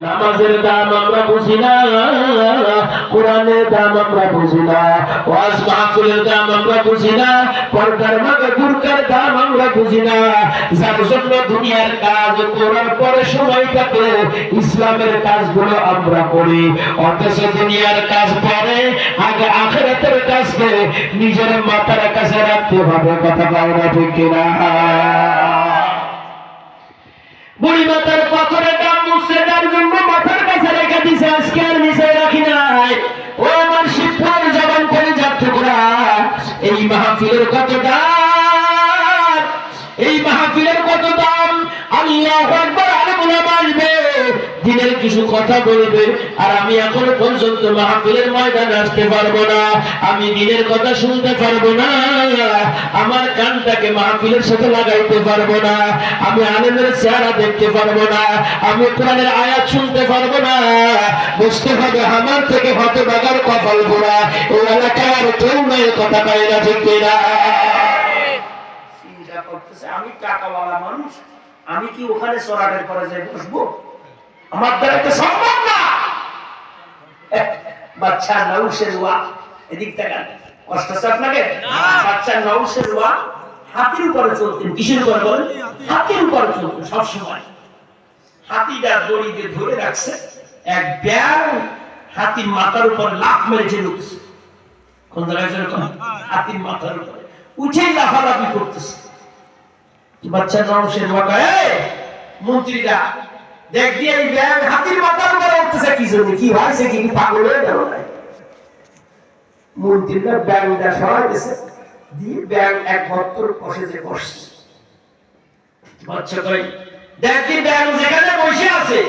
নামাজের দাম আমরা বুঝি না, কোরআনের দাম আমরা বুঝি না, ওয়াজ মাহফিলের দাম আমরা বুঝি না, পর্দার মাঝে বুরকার দাম আমরা বুঝি না। যার জন্য দুনিয়ার কাজ করার পরে সময়টাতে ইসলামের কাজগুলো আমরা করি, অথচ দুনিয়ার কাজ পরে আগে আখিরাতের কাজকে নিজের মাথার কাছে রাখতে হবে। কথা বলা না ঠিক কিনা? বুড়ি মাথার পাথরের দাম বুঝছে, যার জন্য মাথার কাছে রেখে দিছে, আজকে আর নিচে রাখি নাই। ও আমার শিবপুর জবান করে যাচ্ছে ঘোরা, এই মাহফিলের কত দাম, এই মাহফিলের কত দাম। আল্লাহু আকবার, আলেমুল উলামা আসবে, দিনের কিছু কথা বলবে, আর আমি এখনো পর্যন্ত মাহফিলের ময়দানে আসতে পারবো না, আমি দিনের কথা শুনতে পারবো না, আমার কানটাকে মাহফিলের সাথে লাগাইতে পারবো না, আমি আলেমের চেহারা দেখতে পারবো না, আমি কোরআনের আয়াত শুনতে পারবো না। বুঝতে হবে আমার থেকে হতভাগার কপাল পোড়া এই এলাকায় আর কেউ নাই। কথা পাই না ঠিক কিনা? চিন্তা করতেছে আমি টাকাওয়ালা মানুষ, আমি কি ওখানে চড়াটের পরে যাই বসবো? আমার দ্বারা তো সম্ভব না। বাচ্চা নৌশের ওয়া, এদিক থেকে কষ্ট আছে আপনাকে? বাচ্চা নৌশের ওয়া হাতির উপরে চলতেন। কিসের উপরে বলেন? হাতির উপরে চলতেন সবসময়। হাতিটা দড়ি দিয়ে ধরে রাখছে, এক ব্যাং হাতির মাথার উপর লাফ মেরেছে ঢুকছে। কোন জায়গায় যেরকম হাতির মাথার উপরে উঠেই লাফালাফি করতেছে। বাচ্চা নৌশের ওয়া কয়, মন্ত্রীরা দেখ দিয়ে এই ব্যাং হাতির মাথার উপরে উঠতেছে কি জন্য? কি হয়েছে? কি পাগল হয়ে গেল? মন্ত্রীরা ব্যাংটা সরাই দিয়েছে, দিয়ে ব্যাং এক ভক্তর পাশে যে বসছে। বাচ্চা কই দেখি ব্যাং যেখানে বসে আছে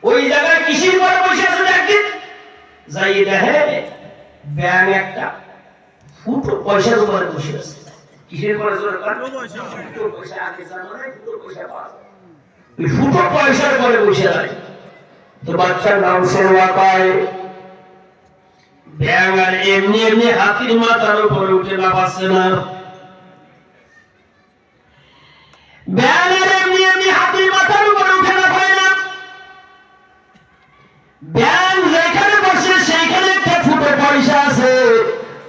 ওই জায়গায় কিসের পরে বসে আছে? দেখি যাই দেখে ব্যাং একটা ফুটো পয়সার উপরে বসে আছে। কিসের পরে? ফুটো পয়সা। আগে জানো না ফুটো পয়সা পাওয়া যায়, ওই ফুটো পয়সার পরে বসে আছে। তো বাচ্চার নাম সেবা পায়, ব্যাং আর এমনি এমনি হাতির মাথার উপরে উঠে লাফাচ্ছে না। ব্যাং আর এমনি এমনি হাতির মাথার উপরে উঠে লাফায় না। ব্যাং যেখানে বসে সেইখানে একটা ফুটো পয়সা আছে,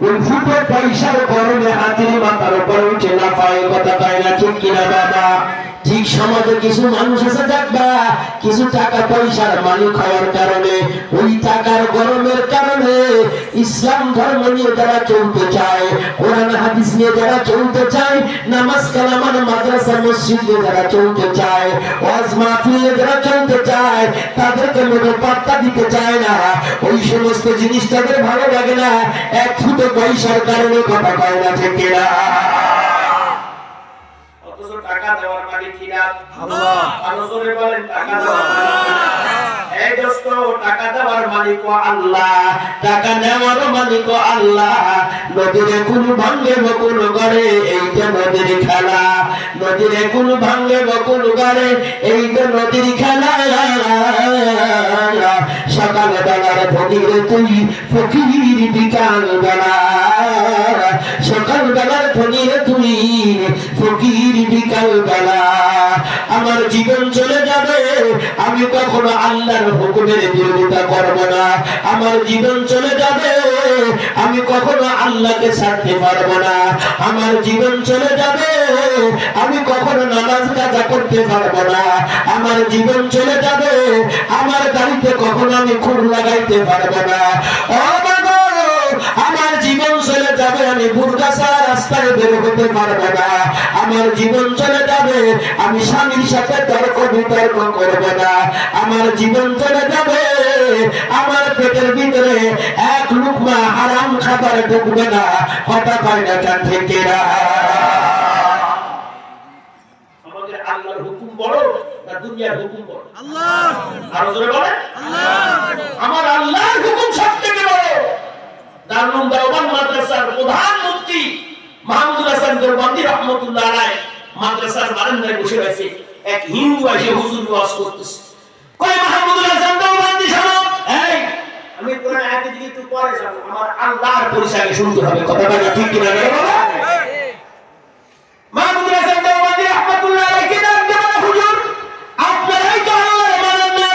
ওই ফুটো পয়সার গরমে হাতির মাথার উপরে উঠে লাফায়। কথা পায় না ঠিক কিনা বাবা? ঠিক সমাজে কিছু মানুষ আছে দেখবা, কিছু টাকা পয়সার মালিক হওয়ার কারণে, ওই টাকার গরমের কারণে ইসলাম ধর্ম নিয়ে যারা চলতে চায়, কোরআন হাদিস নিয়ে যারা চলতে চায়, নামাজ কালাম মাদ্রাসা মসজিদ নিয়ে যারা চলতে চায়, ওয়াজ মাহফিল নিয়ে যারা চলতে চায়, তাদেরকে মোটে পাত্তা দিতে চায় না। ওই সমস্ত জিনিস তাদের ভালো লাগে না, এক ফুটো পয়সার কারণে। কথা কয় না ঠিক কিনা? টাকা দেওয়ার মালিক কিনা? আল্লাহ। আরো জোরে বলেন, টাকা দেওয়ার মালিক। এই দোস্ত, টাকা দেওয়ার মালিক আল্লাহ, টাকা নেওয়ার মালিক আল্লাহ। নদীর কোন ভাঙ্গে বকুল গড়ে, এইটা নদীর খেলা। নদীর কোন ভাঙ্গে বকুল গড়ে, এইটা নদীর খেলা। সকাল বেলার ধনীর তুই ফকির বিকাল বেলা, সকাল বেলার ধনীর তুই ফকির বিকাল বেলা। আমার জীবন চলে যাবে, আমি কখনো আল্লাহর হুকুমের বিরোধিতা করব না। আমার জীবন চলে যাবে, আমি কখনো আল্লাহকে ছাড়তে পারবো না। আমার জীবন চলে যাবে, আমি কখনো নামাজ কাজা করতে পারবো না। আমার জীবন চলে যাবে, আমার গাড়িতে কখনো আমি খুর লাগাইতে পারবো না। আমার জীবন চলে যাবে, আমি বুরকা ছাড়া রাস্তায় বের হতে পারবো না। আমার জীবন চলে যাবে, আমি স্বামীর সাথে তর্ক বিতর্ক করবো না। আমার জীবন চলে যাবে, আমার পেটের ভিতরে এক লুকমা হারাম খাবার ঢুকবে না। কথা কয় না কান থেকে? আমাদের আল্লাহর হুকুম বড় না দুনিয়ার হুকুম বড়? আল্লাহ। আরো জোরে বলেন, আল্লাহ। আমার আল্লাহর হুকুম সবথেকে বড়। দারুল দেওবন্দ মাদ্রাসার প্রধান মুফতি মাহমুদুল হাসান দেওবন্দি রাহমাতুল্লাহ আলাইহি মাদ্রাসার বারান্দায় বসে আছে। এক হিন্দু এসে হুজুর ওয়াজ করতেছে, কয় মাহমুদুল হাসান দেওবন্দি সাহেব, এই আমি কোরআন আয়াতের দিকে একটু পরে যাব, আমার আল্লাহর পরিচয় শুনতে হবে। কথা বলা ঠিক কিনা বাবা? মাহমুদুল হাসান দেওবন্দি রাহমাতুল্লাহ আলাইহি কি ডাক দেন? হুজুর, আপনারাই তো আল্লাহর মানেন না,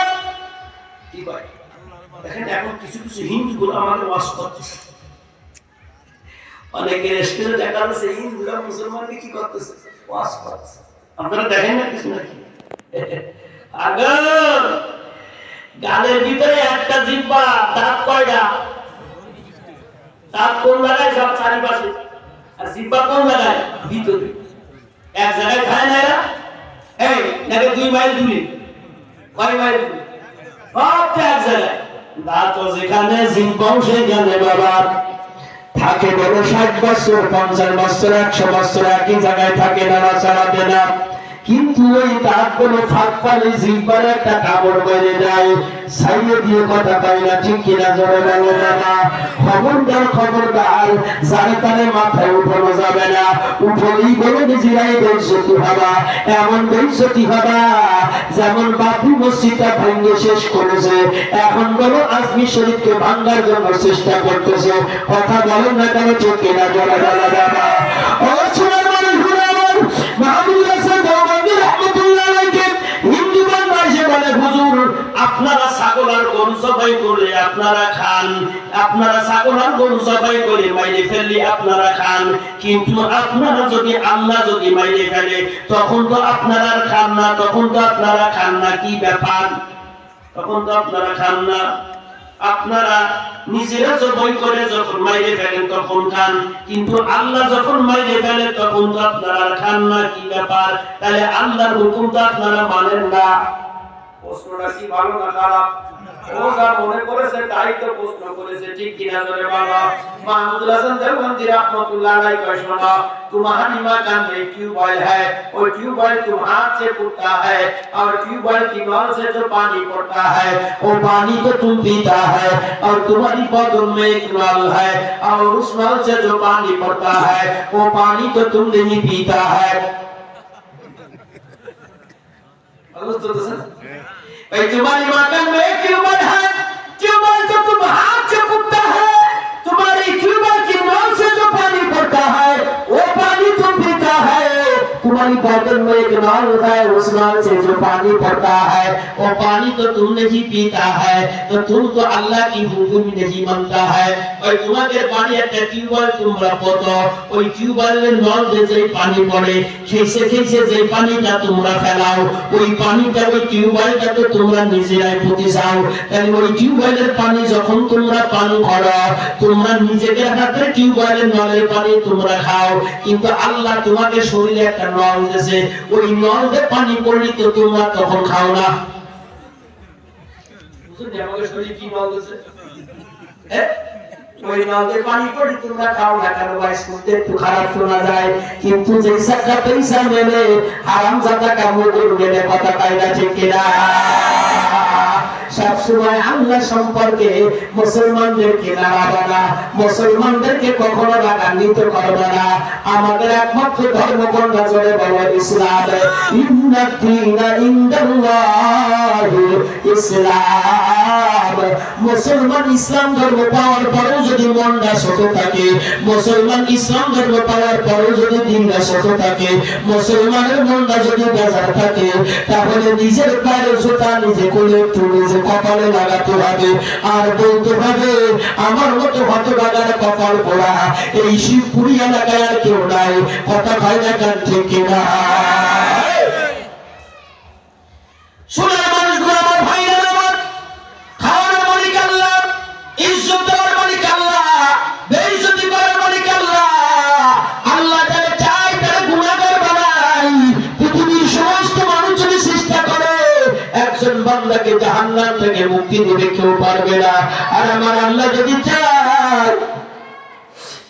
কয় দেখেন এখন কিছু কিছু হিন্দুগুলো আমাদের ওয়াজ করতেছে অনেকে রেস্টুরেন্টে দেখা যাচ্ছে হিন্দুরা মুসলমানকে কি করতেছে ওয়াজ করতেছে আপনারা দেখেন না কিছু নাকি আগে গালের ভিতরে একটা জিহ্বা দাঁত কয়টা দাঁত কোন জায়গায় সব চারিপাশে আর জিহ্বা কোন জায়গায় ভিতরে এক জায়গায় খায় না এরা এই নাকি 2 মাইল দূরে কয় মাইল দূরে সব এক জায়গায় দাঁত যেখানে জিহ্বাও সেখানে বাবা থাকে বড় 60 বছর 50 বছর 100 বছর একই জায়গায় থাকে নাড়াচাড়া দেয় না কিন্তু ওই দাঁত কোনো ফাঁক পালে জিহ্বার একটা কামড় বেড়ে যায় সাইয়ে দিয়ে কথা পাই না ঠিক কিনা জোরে বলো বাবা খবরদার যারে তারে মাথায় উঠানো যাবে না উঠলেই বলে নিজেরাই বেইজ্জতি হবা এমন বেইজ্জতি হবা যেমন বাবু মসজিদটা ভেঙে শেষ করেছে এখন বলো আজমি শরীফকে ভাঙার জন্য চেষ্টা করতেছে কথা বলেন না কেন ঠিক কিনা জোরে বলো বাবা ও ছোড়ার মানুষ ঘুরে আমার মাহমুদ হাসান দেওবন্দি রহমতুল্লাহ আলাইহি হিন্দুগণ এসে বলে হুজুর আপনারা ছাগল আর গরু জবাই করে আপনারা খান আপনারা ছাগল আর গরু জবাই করে মাইরে ফেললে আপনারা খান কিন্তু আপনারা যদি আল্লাহ যদি মাইরে ফেলে তখন তো আপনারা আর খান না তখন তো আপনারা খান না কি ব্যাপার তখন তো আপনারা খান না আপনারা নিজেরা জবাই করে যখন মাইরে ফেলেন তখন খান কিন্তু আল্লাহ যখন মাইরে ফেলে তখন তো আপনারা খান না কি ব্যাপার তাহলে আল্লাহর হুকুম তো আপনারা মানেন না প্রশ্নটা কি ভালো না খারাপ ও যা মনে করেছে তাই তো প্রশ্ন করেছে ঠিক কিনা ধরে বাবা মাহমুদ হাসান দেওবন্দি रहमतुल्लाह अलैहि का सुना तुम्हारी मां का में ट्यूबवेल है और ट्यूबवेल तुम हाथ से फूटता है और ट्यूबवेल की नल से जो पानी पड़ता है वो पानी तो तुम पीता है और तुम्हारी बदन में एक नल है और उस नल से जो पानी पड़ता है वो पानी तो तुम नहीं पीता है भाई तुम्हारी मकान में ट्यूबवेल है ट्यूबवेल तो तुम हाथ से फूटता है तुम्हारी ट्यूबवेल की नल से जो पानी पड़ता है वो पानी तुम पीता है तुम्हारी बदन में एक नल है उस नल से जो पानी पड़ता है वो पानी तो तुम नहीं पीता है तो तुम तो अल्लाह की हुक्म नहीं मानता है और तुम्हारे पानी একটা টিউবওয়েল তোমরা পড়ো ওই টিউবওয়েলের নল দিয়ে যে পানি পড়ে খেসে যে পানিটা তোমরা ফেলাও ওই পানিটা ওই টিউবওয়েলটা তো তোমরা নিজেরাই পুঁতে যাও তাহলে ওই টিউবওয়েলের পানি যখন তোমরা পান করো তোমরা নিজেদের হাতে টিউবওয়েলের নলের পানি তোমরা খাও কিন্তু আল্লাহ তোমাকে শরীরে একটা নল দিয়েছে ওই নল দিয়ে পানি পড়লে তো তোমরা তখন খাও না বুঝুন আমাকে শরীরে কি নল দিয়েছে ওই নলে পানি পড়ে তোমরা খাও না কেন ভাই শুনতে একটু খারাপ শোনা যায় কিন্তু যে সাকা পয়সা মেলে হারাম জাদা কামড় গেলে কথা পাই না ঠিক কিনা সব সময় আল্লাহ সম্পর্কে মুসলমানদেরকে নাড়াবা না মুসলমানদেরকে কখনো রাগান্বিত করবে না আমাদের একমাত্র ধর্ম কোনটা জোরে বলো ইসলাম ইন্না দীনা ইনদাল্লাহি ইসলাম মুসলমান ইসলাম ধর্ম পাওয়ার পরেও যদি মনটা ছোট থাকে মুসলমান ইসলাম ধর্ম পাওয়ার পরেও যদি দিনটা ছোট থাকে মুসলমানের মনটা যদি বেজার থাকে তাহলে নিজের পায়ের জুতা নিজে কোলে একটু নিজে কপালে লাগাতে হবে আর বলতে হবে আমার মতো হতভাগার কপাল পোড়া এই শিবপুরি এলাকায় আর কেউ নাই কথা ভাই না গান ঠিক কিনা সোনার মানুষগুলো আমার ভাইরা আমার খাওয়ানোর মালিক আল্লাহ ইজ্জত দেওয়ার মালিক আল্লাহ বেইজ্জতি করার মালিক আল্লাহ আল্লাহ যারা চায় তারা গুনাহগার বানায় পৃথিবীর সমস্ত মানুষ যদি চেষ্টা করে একজন বান্দাকে জাহান্নাম থেকে মুক্তি দিতে কেউ পারবে না আর আমার আল্লাহ যদি চায়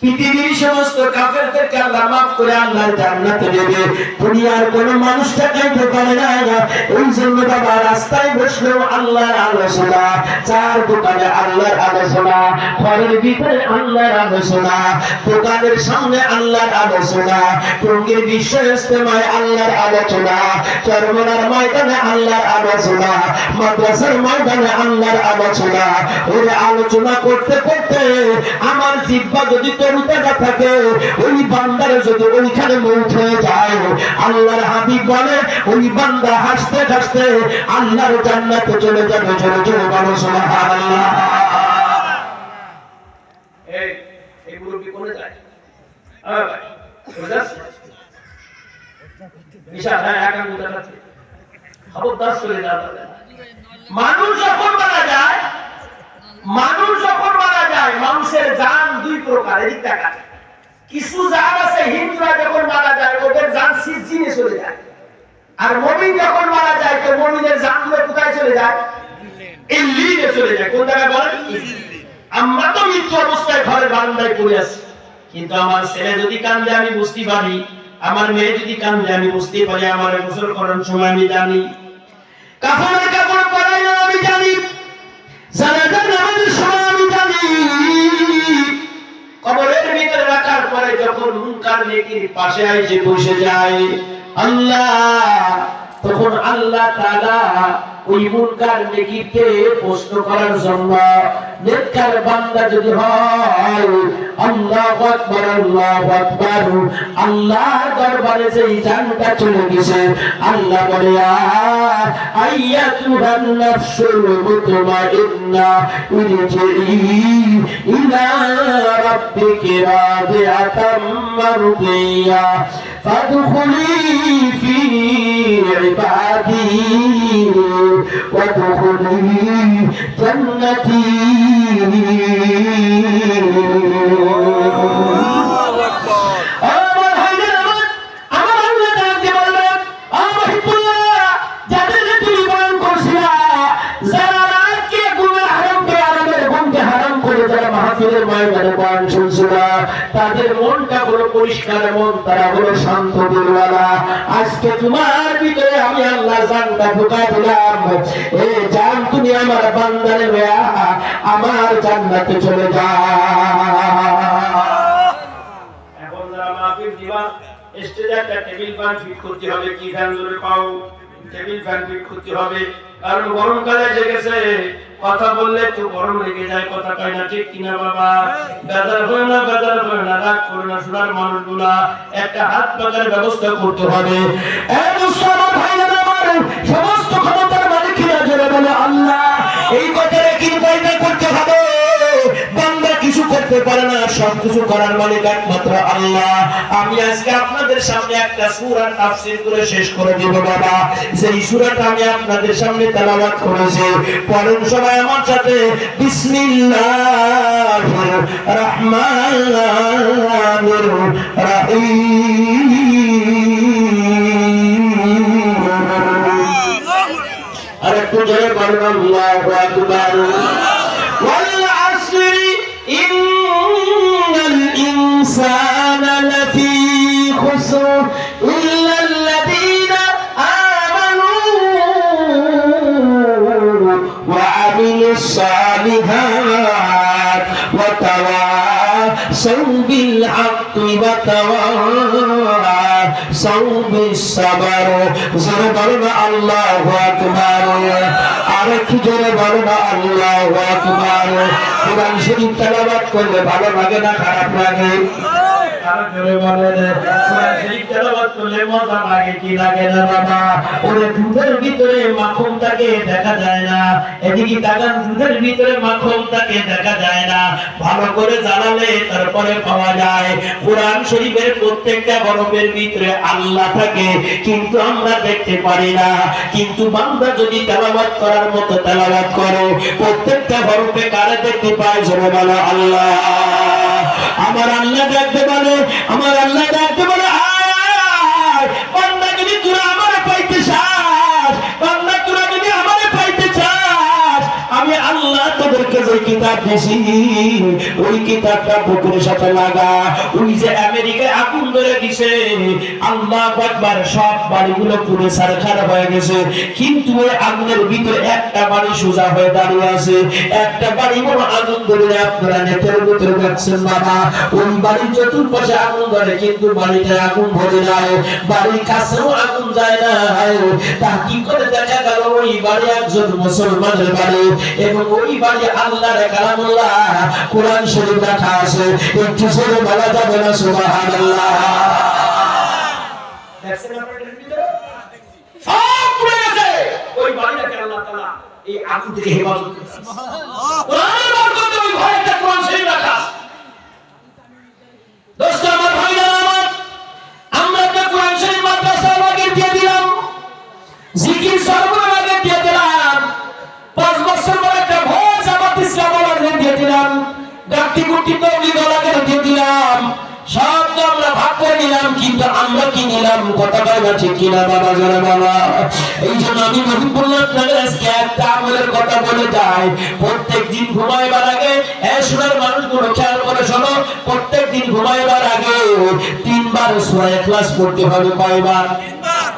পৃথিবীর সমস্ত কাফেরদেরকে আল্লাহ মাফ করে আল্লাহর জান্নাতে দেবে দুনিয়ার কোন মানুষ চাইতে পারে না এই জন্য বাবা রাস্তায় বসলেও আল্লাহর আলোচনা চার দোকানে আল্লাহর আলোচনা ঘরের ভিতরে আল্লাহর আলোচনা দোকানের সামনে আল্লাহর আলোচনা টঙ্গীর বিশ্ব ইজতেমায় আল্লাহর আলোচনা চরমনার ময়দানে আল্লাহর আলোচনা মাদ্রাসার ময়দানে আল্লাহর আলোচনা ওই আলোচনা করতে করতে আমার জিহ্বা যদি তরুতাজা থাকে, ওই বান্দার যদি ওইখানে মৌত হয়ে যায়, আল্লাহর হাবিব বলে ওই বান্দা হাসতে হাসতে আল্লাহর জান্নাতে চলে যাবে। জোরে জোরে বলো সুবহানাল্লাহ। এই মুরব্বি কোনে যায়? মানুষ যখন মারা যায়, মানুষের জান দুই প্রকার। এদিক টাকা কিছু জান আছে, হিন্দুরা যখন মারা যায় ওদের জান সিজিনে চলে যায়, আর মুমিন যখন মারা যায় তো মুমিনের জানগুলো কোথায় চলে যায়? ইল্লিনে চলে যায়। কোন জায়গায় বলেন? আমরা তো মৃত্যু অবস্থায় ঘরে বারান্দায় পড়ে আছি, কিন্তু আমার ছেলে যদি কান্দে আমি বুঝতে পারি, আমার মেয়ে যদি কান্দে আমি বুঝতে পারি, আমার গোসল করার সময় আমি জানি, কাফনের কাপড় পরাই না আমি জানি, জানাজার নামাজের সময় আমি জানি, কবরের ভিতরে রাখার পরে যখন মুনকার নেকির পাশে এসে বসে যায় আল্লাহ, তখন আল্লাহ তাআলা ওই মুনকার নেকিকে প্রশ্ন করার জন্য নেককার বান্দা যদি হয় আল্লাহু আকবার আল্লাহু আকবার, আল্লাহর দরবারে যেই জানটা চলে গেছে আল্লাহ বলে আইয়াতুহান নাফসুল মুতমাইন্না ইরজিই ইলা রাব্বিকি রাদিয়াতাম মারদিয়া ফাদখুলি ফি ইবাদি وادخلي جنتي। তাদের মনটা হলো পরিষ্কার মন, তারা হলো শান্ত দিলওয়ালা। আজকে তোমার ভিতরে আমি আল্লাহ জানটা ঢুকাই দিলাম, এ জান তুমি আমার বান্দারে লয়া আমার জান্নাতে চলে যাও। এখন যারা মাহফিল দিবা স্টেজে একটা টেবিল ফ্যান ফিট করতে হবে। কি ফ্যান জোরে পাও? টেবিল ফ্যান ফিট করতে হবে, কারণ গরমকালে এসে গেছে, কথা বললে একটু গরম লেগে যায়, কথা কয় না, ঠিক কিনা বাবা? বেজার হয় না, বেজার হয় না, রাগ করে না। সোনার মানুষগুলা একটা হাত পাকার ব্যবস্থা করতে হবে। সমস্ত ক্ষমতার মালিকেরা যারা বলে আল্লাহ, এই কথাটা কিন্তু করতে হবে। বান্দা কিছু করতে পারে না, সবকিছু করার মালিক একমাত্র আল্লাহ। আমি আজকে আপনাদের সামনে একটা সূরা তাফসীর করে শেষ করে দেব বাবা। সেই সূরাটা আমি আপনাদের সামনে তেলাওয়াত করেছি, পড়ুন সবাই আমার সাথে। বিসমিল্লাহির রহমানির রহিম। আর একটু জোরে বলুন আল্লাহু আকবার। إن الإنسان لفي خسر إلا الذين آمنوا وعملوا الصالحات وتواصوا بالحق وتواصوا بالصبر। জোরে বলুন আল্লাহু আকবার। আরেকটু জোরে বলুন আল্লাহু আকবার। কোরআন শরীফ তেলাওয়াত করলে ভালো লাগে না খারাপ লাগে? আরো জোরে বলেন। কোরআন শরীফ তেলাওয়াত করলে মজা লাগে কি লাগে না বাবা? ওরে দুধের ভিতরে মাখনটাকে দেখা যায় না, এদিকে তাকান, দুধের ভিতরে মাখনটাকে দেখা যায় না, ভালো করে জ্বালালে তারপরে পাওয়া যায়। কোরআন শরীফের প্রত্যেকটা হরফের ভিতরে আল্লাহ থাকে, কিন্তু আমরা দেখতে পারি না। কিন্তু বান্দা যদি তেলাওয়াত করার মতো তেলাওয়াত করে, প্রত্যেকটা হরফে কারে দেখতে পায়? জোরে বলো আল্লাহ। আমার আল্লাহ দেখতে পারে, আমার আল্লাহ দেখতে পারে। বান্দা যদি তোরা আমারে পাইতে চাস, বান্দা তোরা যদি আমারে পাইতে চাস, আমি আল্লাহ তোদেরকে যে কিতাব দিয়েছি ওই কিতাবটা বুকের সাথে লাগা। ওই যে আমেরিকায় আগুন ধরে দিছে, আল্লাহু আকবার, সব বাড়িগুলো পুরো ছারখার হয়ে গেছে, কিন্তু ওই আগুনের ভিতরে একটা বাড়ি সোজা হয়ে দাঁড়িয়ে আছে। একটা বাড়ি বড় আগুন ধরে আপনারা নেটের ভিতরে দেখছেন বাবা। ওই বাড়ির চতুর্পাশে আগুন ধরে, কিন্তু বাড়িতে আগুন ধরে নাই, বাড়ির কাছেও আগুন যায় না। তা কি করে দেখা গেল ওই বাড়ি একজন মুসলমানের বাড়ি, এবং ওই বাড়ি আল্লাহর কালামুল্লাহ কোরআন শরীফ রাখা আছে, একটু জোরে বলা যাবে না সুবহানাল্লাহ? দেখছেন আপনাদের ভিতরে সব পুড়ে গেছে, ওই বাড়িটাকে আল্লাহ তাআলা এই আগুন থেকে হেফাজত করেছে। সুবহানাল্লাহ। কোরআনের বরকতে ওই ঘরে একটা কোরআন শরীফ রাখা আছে। দোস্ত আমার ভাইরা আমার, আমরা একটা কোরআন শরীফ মাদ্রাসা আগে দিয়ে দিলাম, জিকির সরবরাহ আগে দিয়ে দিলাম, 5 বছর পরে একটা ভোর জামাত ইসলাম আগে দিয়ে দিলাম, গাটি গুটি তবলিগ আগে দিয়ে দিলাম, সব তো আমরা ভাগ করে নিলাম, কিন্তু আমরা কি নিলাম? কথা বলা ঠিক কিনা বাবা? জোরে বাবা। এই জন্য আমি মহিবুল্লাহ আপনাদের আজকে একটা আমলের কথা বলে যাই। প্রত্যেক দিন ঘুমাইবার আগে, সোনার মানুষগুলো খেয়াল করে শোনো, প্রত্যেক দিন ঘুমাইবার আগে 3 বার সূরা ইখলাস পড়তে হবে। কয়বার? 3 বার।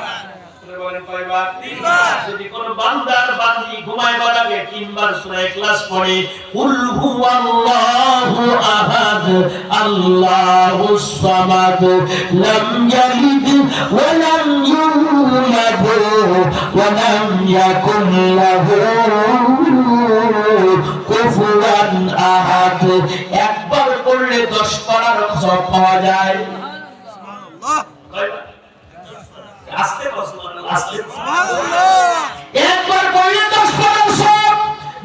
কয়বার? 3 বার। যদি কোন বান্দার বান্দি ঘুমাইবার আগে 3 বার সূরা ইখলাস পড়ে, কুল হুয়াল্লাহু আহাদ আল্লাহুস সামাদ লাম ইয়ালিদ ওয়া লাম ইউলাদ ওয়া লাম ইয়াকুল লাহু কুফুয়ান আহাদ। একবার পড়লে 10 পারার সওয়াব পাওয়া যায়। সুবহানাল্লাহ। কয়বার? আস্তে সুবহানাল্লাহ, আস্তে সুবহানাল্লাহ। একবার পড়লে 10 পারার সওয়াব,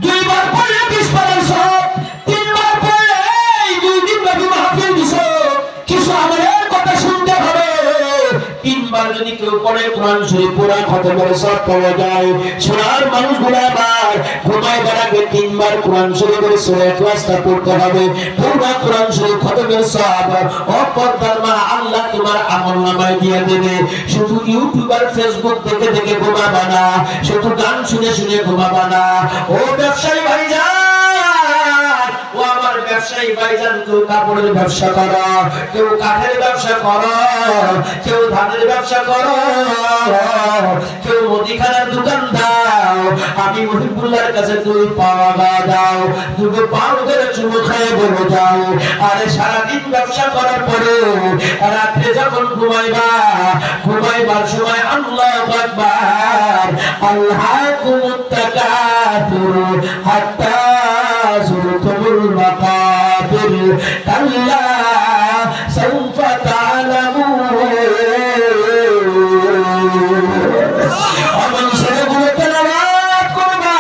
2 বার পড়লে 20 পারার সওয়াব, 3 বার পড়লে এই 2 দিন নবী মাহফিল দিছো, কিছু আমলের কথা শুনতে হবে। 3 বার যদি কেউ পড়ে কোরআন শরীফ পুরা খতমের সওয়াব পাওয়া যায়। সোনার মানুষগুলো আবার ঘুমাইবার আগে 3 বার কোরআন শরীফের সূরা ইখলাসটা পড়তে হবে, পুরা কোরআন শরীফ খতমের সওয়াব অপরদার মা আল্লাহ তোমার আমলনামায় দিয়ে দেবে। শুধু ইউটিউব আর ফেসবুক দেখে দেখে ঘুমাবা না, শুধু গান শুনে শুনে ঘুমাবা না। ও ব্যবসায়ী ভাইজান, ও আমার ব্যবসায়ী ভাইজান, কেউ কাপড়ের ব্যবসা করো, কেউ কাঠের ব্যবসা করো, কেউ ধানের ব্যবসা করো, কেউ মুদিখানার দোকান দাও, আমি মহিবুল্লাহর কাছে 2 পাওয়া দাও, 2 পাও ধরে চুমু খেয়ে বলে যাও। আরে সারাদিন ব্যবসা করার পরে রাত্রে যখন ঘুমাইবার সময় আল্লাহু আকবার, আল্লাহুমুত তাকাতুর হাত্তা যুরতুমুল মাকাবির কাল্লা সাউফা তা'লামুন। আমার ছেলেগুলো তেলাওয়াত করবা,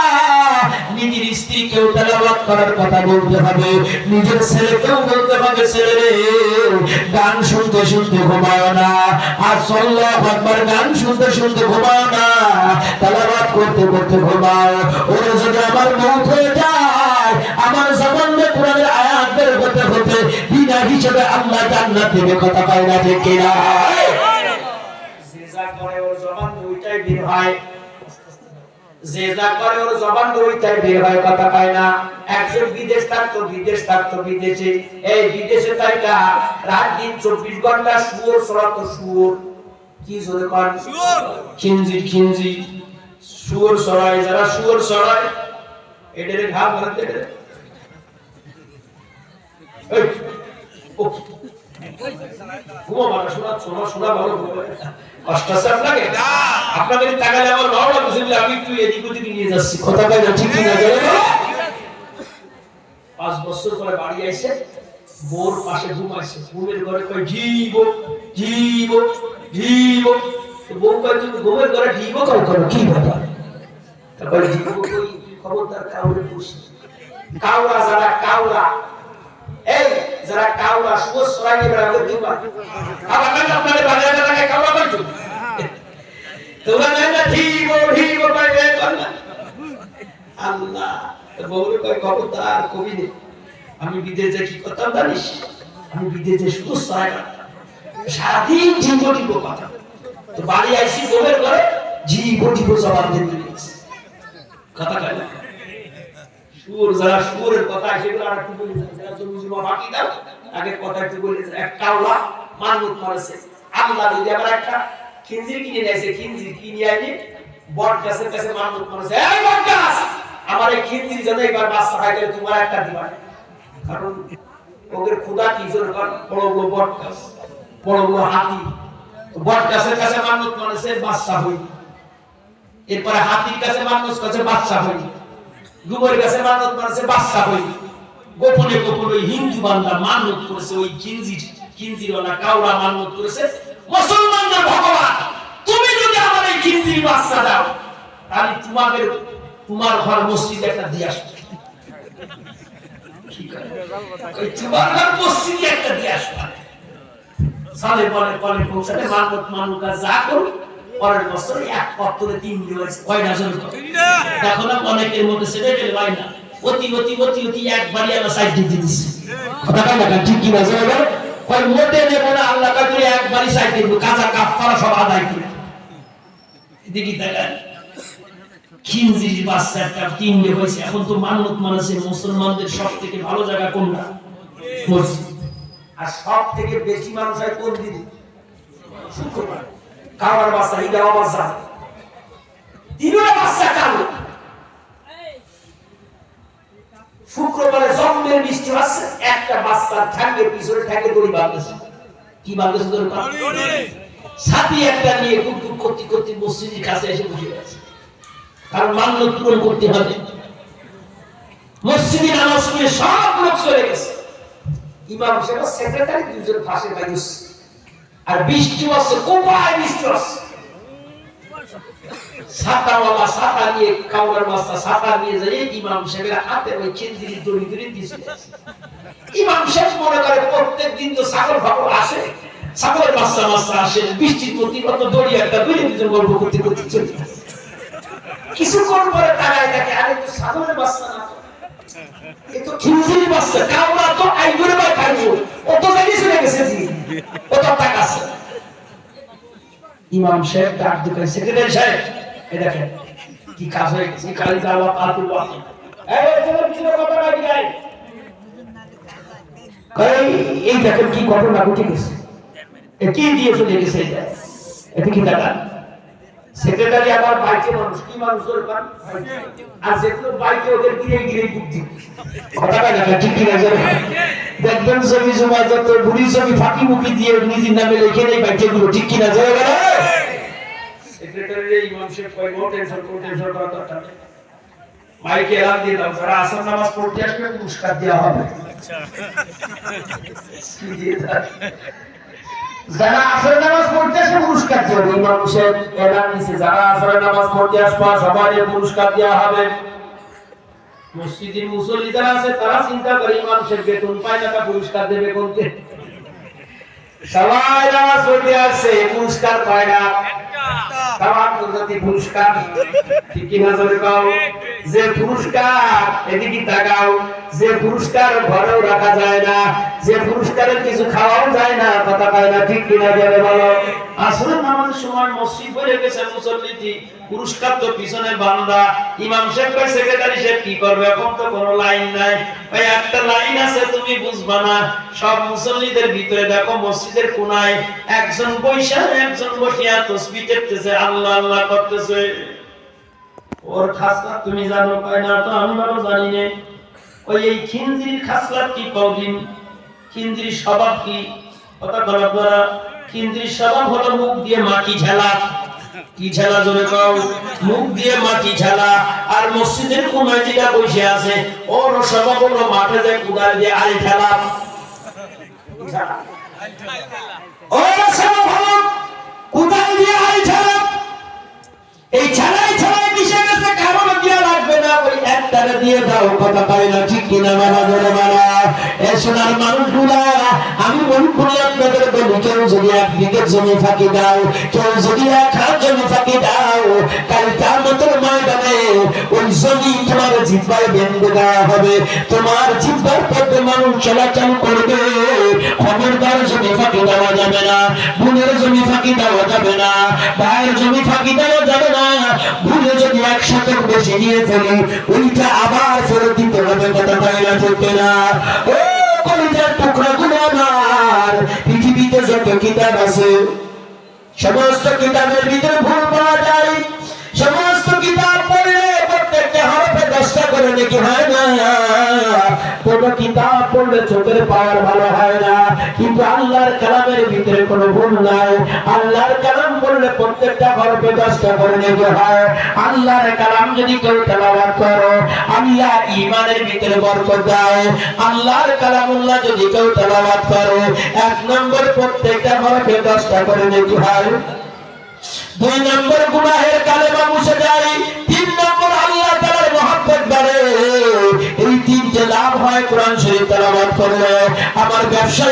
নিজের স্ত্রীকেও তেলাওয়াত করার কথা বলতে হবে, নিজের ছেলেকেও বলতে হবে, ছেলে গান শুনতে শুনতে ঘুমাও না, আর আল্লাহু আকবার গান শুনতে শুনতে ঘুমাও না, তেলাওয়াত করতে করতে ঘুমাও। ওরে যদি আমার মওত হয়ে যায়, আমার জবানে কোরআনের আয়াত বের হতে হতে বিনা হিসেবে আল্লাহ জান্নাত থেকে কথা পায় না, ঠিক কিনা? যে যা করে ওর জবান দুইটাই বের হয়, যে যা করে ওর জবান দুইটাই বের হয়, কথা পায় না। একজন বিদেশ থাকতো বিদেশে, এই বিদেশে থাকা রাত দিন 24 ঘন্টা শুয়োর চড়াতো। শুয়োর কি জোরে কন? খিনজি শুয়োর চড়ায়। যারা শুয়োর চড়ায় এটারে ঘা মারতে আপনাদের টাকালে আমার ভালো লাগছে, আমি একটু এদিক ওদিক নিয়ে যাচ্ছি, কথা কয় না, ঠিক না? 5 বছর পরে বাড়ি আইছে, বোর পাশে ঘুমাইছে, ঘুমের ঘরে কয় জীব জীব জীব। বউ কয় তুমি ঘুমের ঘরে জীব করো, কি ব্যাপার? তারপরে জীব কই, খবরদার কাউরে পুষি। কাউরা যারা কাউরা, এই যারা কাউরা শুয়োর চড়াই নিয়ে বেড়াবে দিবা, আবার কেন আপনাদের বাজারে টাকা কাউরা করছো? তোমরা না জীব জীব পাইবে না আল্লাহ। বউরে কয় খবরদার কবি নে, আমি বিদেশে কি করতাম জানিস? আমি বিদেশে শুধু সারাদিন জীব কথা। তো বাড়ি আইসি বউয়ের ঘরে জীব জবাব দিতে দিয়েছি, কথা কয় না। সুর যারা সুরের কথা সেগুলো আর একটু বলে যায়, যারা জমি জমা বাকি দাও আগে কথা একটু বলে যায়। এক কাওলা মানবত মারছে, আল্লাহ যদি আবার একটা খিনজির কিনে নিয়েছে, খিনজির কিনে আইনি বট গাছের কাছে মানবত মারছে, এই বট গাছ আমার এই খিনজির জন্য এবার বাচ্চা হয় গেলে তোমার একটা দিবা, কারণ ওদের খোদা কি জোরে কর, বড় বড় বট গাছ, বড় বড় হাতি, বট গাছের কাছে মানবত মারছে বাচ্চা হই, এরপরে হাতির কাছে মানবত কাছে বাচ্চা হই। ডুবের কাছে মানত করেছে বাচ্চা হই, গোপনে গোপনে ওই হিন্দু বান্দা মানত করেছে, ওই কিঞ্জিরওয়ালা কাউরা মানত করেছে, মুসলমানদের ভগবান তুমি যদি আমার এই কিঞ্জির বাচ্চা দাও তাহলে তোমার ঘর মসজিদে একটা দিয়ে আসবে। তোমার ঘর মসজিদে একটা দিয়ে আসবে। সালে পরে পরে পৌঁছাতে মানত মানুকা যা করুন পরের বছর এক পত্রে 3 দিন হয়েছে। কয়টা জন দেখো না অনেকের মধ্যে সেটা গেলে হয় না, অতি অতি অতি অতি একবারই আমরা সাইড দিয়ে দিচ্ছি। কথাটা না ঠিক কি না জানো? কয় মোটে নেব না, আল্লাহ কাছে একবারই সাইড দিয়ে দেব, কাজা কাফারা সব আদায় করে দেখি দেখেন খিনজির বাচ্চা একটা 3 দিন হয়েছে। এখন তো মানত মানছে মুসলমানদের সব থেকে ভালো জায়গা কোনটা? মসজিদ। আর সব থেকে বেশি মানুষ হয় কোন দিন? শুক্রবার। কাওয়ার বাচ্চা ইদা বাচ্চা তিনটা বাচ্চা কালো। শুক্রবারে জন্মের বৃষ্টি হচ্ছে, একটা বাচ্চা ঠ্যাঙ্গের পিছনে ঠ্যাঙ্গে দড়ি বাঁধতেছে। কি বাঁধতেছে? দড়ি। সাথী একটা নিয়ে কুটকুট করতে করতে মসজিদের কাছে এসে বসে গেছে, কারণ মান্যত পূরণ করতে হবে। মসজিদে নামাজ পড়ে সব লোক চলে গেছে, ইমাম সাহেব সেক্রেটারি দুজন পাশে বাইরে, আর বৃষ্টি হচ্ছে, কোপায় বৃষ্টি হচ্ছে। ছাতাওয়ালা ছাতা নিয়ে কাউরার বাচ্চা ছাতা নিয়ে যায় ইমাম সাহেবের হাতে ওই খিনজির দড়ি দড়ি দিয়েছে। ইমাম সাহেব মনে করে প্রত্যেক দিন তো ছাগল ফাগল আসে, ছাগলের বাচ্চা বাচ্চা আসে, বৃষ্টির প্রতি কত দড়ি একটা দড়ি দুজন গল্প করতে করতে চলে গেছে। কিছুক্ষণ পরে তাকায় দেখে আরে তো ছাগলের বাচ্চা না, এ তো খিনজির বাচ্চা। কাউরা তো আইগুরে ভাই খাইছো, অত জায়গায় চলে গেছে জি, কত টাকা আছে। ইমাম সাহেব ডাক দিলেন, সেক্রেটারি সাহেব এই দেখেন কি কাজ হয়ে গেছে, কালি দাওয়া আতুল্লাহ এই চলো পিছনে কথা রাখি নাই কই, এই দেখেন কি ঘটনা ঘটে গেছে, এ কি দিয়ে চলে গেছে, এটা কি টাকা? সেক্রেটারি আবার বাইকে মানুষ, কি মানুষ দরকার, আর যেগুলো বাইকে ওদের গিরে গিরে বুদ্ধি। কথাটা দেখা ঠিক কি না জানো? দেখবেন জমি জমা যত বুড়ি জমি ফাঁকি মুখি দিয়ে নিজের নামে লিখে নেই বাইকে গুলো, ঠিক কি না জানো? সেক্রেটারি ইমাম সাহেব কয় নো টেনশন করা দরকার নেই, মাইকে এলান দিয়ে দাও, যারা আসর নামাজ পড়তে আসবে পুরস্কার দেওয়া হবে। যারা আসর নামাজ পড়তে আসবে পুরস্কার দেওয়া হবে। ইমাম সাহেব এলান দিয়েছে, যারা আসর নামাজ পড়তে আসবে সবাই পুরস্কার দেওয়া হবে। মসজিদের মুসল্লি যারা আছে তারা চিন্তা করে ইমাম সাহেব বেতন পায় না, তা পুরস্কার দেবে কোনকে? সবাই নামাজ পড়তে আসছে, পুরস্কার পায় না, পুরস্কার ঠিক কিনা জোরে কও? যে পুরস্কার এদিকে তাকাও, যে পুরস্কার ঘরেও রাখা যায় না, যে পুরস্কারের কিছু খাওয়াও যায় না, কথা কয় না ঠিক কিনা জোরে বলো? আসলে নামাজের সময় মসজিদ ভরে গেছে মুসল্লিটি, পুরস্কার তো পিছনে বান্দা। ইমাম সাহেব কয় সেক্রেটারি সাহেব কি করবে, এখন তো কোনো লাইন নাই। ভাই একটা লাইন আছে, তুমি বুঝবা না। সব মুসল্লিদের ভিতরে দেখো মসজিদের কোনায় একজন বৈশা একজন বসিয়া তাসবিহ করতেছে, আল্লাহ আল্লাহ করতেছে। ওর খাসলাত তুমি জানো? কয় না তো আমি ভালো জানি না। ওই এই খিনজির খাসলাত কি কওদিন? খিনজির স্বভাব কি? কথা বলা দ্বারা খিনজির স্বভাব হলো মুখ দিয়ে মাটি ঝালা। কি ঝালা জোরে কও? মুখ দিয়ে মাটি ঝালা। আর মসজিদের কোনায় যেটা বসে আছে ওর স্বভাব হলো মাঠে যায় কুদাল দিয়ে আলি ঠেলা। ওর স্বভাব হলো কুদাল দিয়ে আলি ঠেলা। এই ঝালাই ঝালাই মিশে গেছে, কারণ দিয়া লাগবে না, ওই একটারে দিয়ে দাও, কথা পাই না ঠিক কিনা মানা ধরে মানা। এ সোনার মানুষগুলা আমি মন খুলে আপনাদের বলি, কেউ যদি 1 বিঘে জমি ফাঁকি দাও, কেউ যদি 1 হাত জমি ফাঁকি দাও, কাল কিয়ামতের ময়দানে ওই জমি তোমার জিহ্বায় বেঁধে দেওয়া হবে, তোমার জিহ্বার পথে মানুষ চলাচল করবে। খবরদার জমি ফাঁকি দেওয়া যাবে না, বোনের জমি ফাঁকি দেওয়া যাবে না, ভাইয়ের জমি ফাঁকি দেওয়া যাবে না। ভুলে যদি 1 শতক বেশি নিয়ে ফেলি ওইটা আবার ফেরত দিতে হবে, কথা বলে না ঠিক না? ও কলিজার টুকরাগুলো আমার, পৃথিবীতে যত কিতাব আছে সমস্ত কিতাবের ভিতরে ভুল পাওয়া যায়। সমস্ত কিতাব পড়লে প্রত্যেকটা হরফে 10টা করে নেকি হয় না। কোন কিতাব পড়লে চোখের পাওয়ার ভালো হয় না, কিন্তু আল্লাহর কালামের ভিতরে কোনো ভুল নাই। আল্লাহর কালাম পড়লে করলে প্রত্যেকটা হরফে 10টা করে নেকি হয়। আল্লাহর কালাম যদি কেউ তেলাওয়াত করো, আল্লাহ ঈমানের ভিতরে বরকত দেয়। আল্লাহর কালামুল্লাহ যদি কেউ তেলাওয়াত করো, 1 নম্বর প্রত্যেকটা হরফে 10টা করে নেকি হয়। 2 নম্বর গুনাহের কালেমা মুছে যায়। 3 নম্বর আল্লাহ তাআলার মহব্বত বাড়ে। এই 3টে লাভ হয় কোরআন শরীফ তেলাওয়াত করলে। আমার ব্যবসা